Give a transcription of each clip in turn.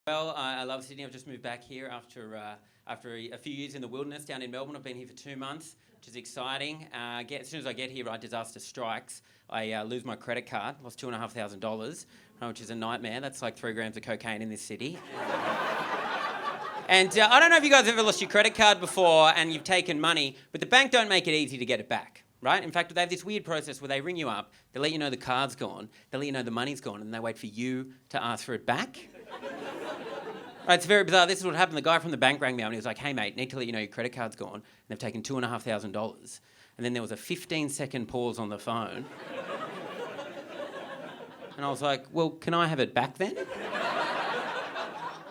Well, I love Sydney. I've just moved back here after a few years in the wilderness down in Melbourne. I've been here for 2 months, which is exciting. As soon as I get here, right, disaster strikes. I lose my credit card, lost $2,500, which is a nightmare. That's like 3 grams of cocaine in this city. And I don't know if you guys have ever lost your credit card before and you've taken money, but the bank don't make it easy to get it back, right? In fact, they have this weird process where they ring you up, they let you know the card's gone, they let you know the money's gone, and they wait for you to ask for it back. Right, it's very bizarre. This is what happened. The guy from the bank rang me up and he was like, "Hey mate, need to let you know your credit card's gone." And they've taken $2,500. And then there was a 15-second pause on the phone. And I was like, "Well, can I have it back then?"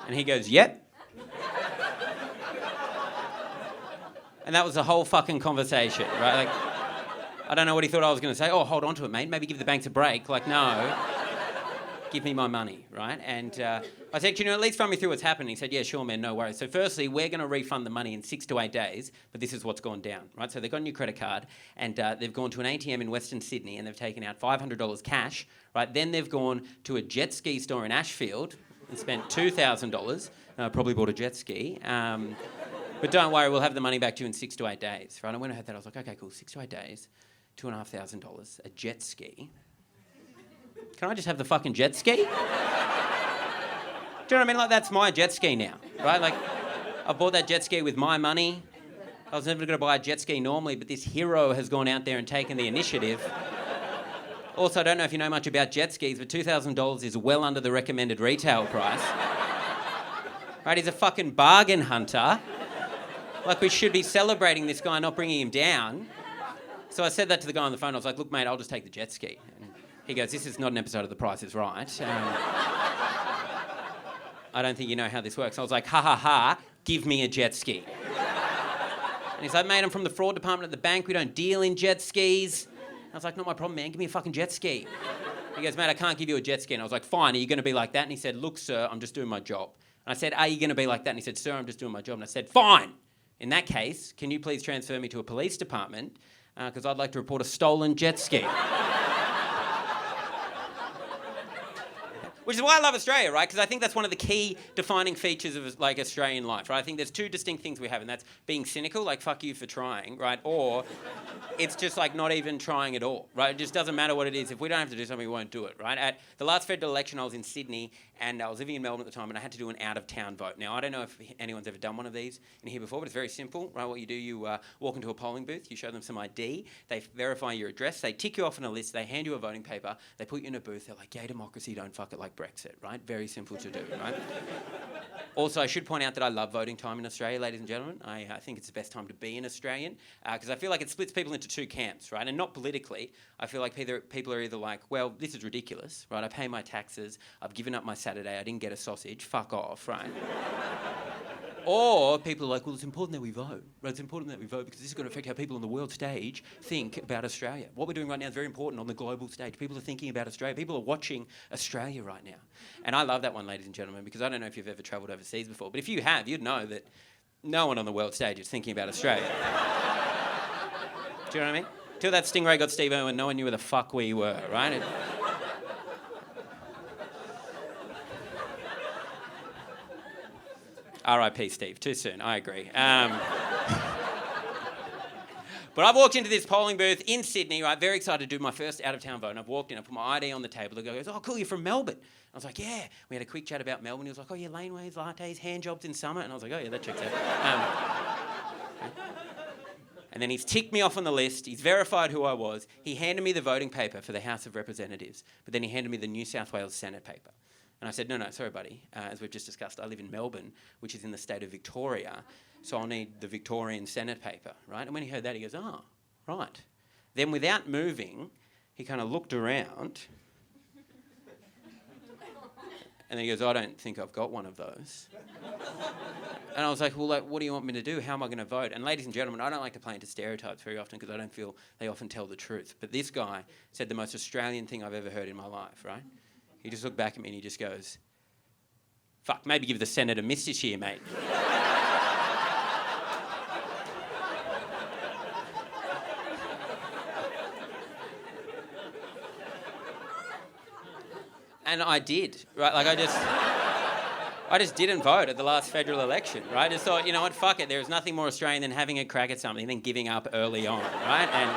And he goes, "Yep." And that was the whole fucking conversation, right? Like, I don't know what he thought I was going to say. "Oh, hold on to it, mate. Maybe give the banks a break." Like, no. Give me my money, right? And I said, at least run me through what's happened. He said, "Yeah, sure, man, no worries." So firstly, we're going to refund the money in 6 to 8 days, but this is what's gone down, right? So they've got a new credit card, and they've gone to an ATM in Western Sydney, and they've taken out $500 cash, right? Then they've gone to a jet ski store in Ashfield and spent $2,000. Probably bought a jet ski. But don't worry, we'll have the money back to you in 6 to 8 days, right? And when I heard that, I was like, okay, cool, 6 to 8 days, $2,500, a jet ski. Can I just have the fucking jet ski? Do you know what I mean? Like, that's my jet ski now, right? Like, I bought that jet ski with my money. I was never going to buy a jet ski normally, but this hero has gone out there and taken the initiative. Also, I don't know if you know much about jet skis, but $2,000 is well under the recommended retail price. Right? He's a fucking bargain hunter. Like, we should be celebrating this guy, not bringing him down. So I said that to the guy on the phone. I was like, "Look, mate, I'll just take the jet ski." And he goes, "This is not an episode of The Price is Right. I don't think you know how this works." I was like, "Ha ha ha, give me a jet ski." And he's like, "Mate, I'm from the fraud department at the bank. We don't deal in jet skis." And I was like, "Not my problem, man. Give me a fucking jet ski." He goes, "Mate, I can't give you a jet ski." And I was like, "Fine, are you going to be like that?" And he said, "Look, sir, I'm just doing my job." And I said, "Are you going to be like that?" And he said, "Sir, I'm just doing my job." And I said, "Fine. In that case, can you please transfer me to a police department? Because I'd like to report a stolen jet ski." Which is why I love Australia, right? Because I think that's one of the key defining features of, like, Australian life, right? I think there's 2 distinct things we have, and that's being cynical, like, fuck you for trying, right? Or it's just, like, not even trying at all, right? It just doesn't matter what it is. If we don't have to do something, we won't do it, right? At the last federal election, I was in Sydney, and I was living in Melbourne at the time, and I had to do an out-of-town vote. Now, I don't know if anyone's ever done one of these in here before, but it's very simple, right? What you do, you walk into a polling booth, you show them some ID, they verify your address, they tick you off on a list, they hand you a voting paper, they put you in a booth, they're like, "Gay democracy, don't fuck it like Brexit," right? Very simple to do, right? Also, I should point out that I love voting time in Australia, ladies and gentlemen. I think it's the best time to be an Australian, because I feel like it splits people into 2 camps, right? And not politically. I feel like people are either like, "Well, this is ridiculous," right? "I pay my taxes, I've given up my Saturday, I didn't get a sausage, fuck off," right? Or people are like, "Well, it's important that we vote. Right? It's important that we vote because this is going to affect how people on the world stage think about Australia. What we're doing right now is very important on the global stage. People are thinking about Australia. People are watching Australia right now." And I love that one, ladies and gentlemen, because I don't know if you've ever travelled overseas before, but if you have, you'd know that no one on the world stage is thinking about Australia. Do you know what I mean? Till that Stingray got Steve Irwin, no one knew where the fuck we were, right? R.I.P. Steve, too soon, I agree. But I've walked into this polling booth in Sydney, right, very excited to do my first out-of-town vote, and I've walked in, I put my ID on the table, the guy goes, "Oh, cool, you're from Melbourne." I was like, "Yeah." We had a quick chat about Melbourne. He was like, "Oh, yeah, laneways, lattes, hand jobs in summer." And I was like, "Oh, yeah, that checks out." And then he's ticked me off on the list, he's verified who I was, he handed me the voting paper for the House of Representatives, but then he handed me the New South Wales Senate paper. And I said, no, sorry, buddy. As we've just discussed, I live in Melbourne, which is in the state of Victoria, so I'll need the Victorian Senate paper, right? And when he heard that, he goes, "Oh, right." Then without moving, he kind of looked around, and then he goes, "I don't think I've got one of those." And I was like, "Well, like, what do you want me to do? How am I going to vote?" And ladies and gentlemen, I don't like to play into stereotypes very often because I don't feel they often tell the truth. But this guy said the most Australian thing I've ever heard in my life, right? He just looked back at me and he just goes, "Fuck, maybe give the Senate a miss this year, mate." And I did, right? Like, I just didn't vote at the last federal election, right? I just thought, you know what, fuck it. There's nothing more Australian than having a crack at something than giving up early on, right? And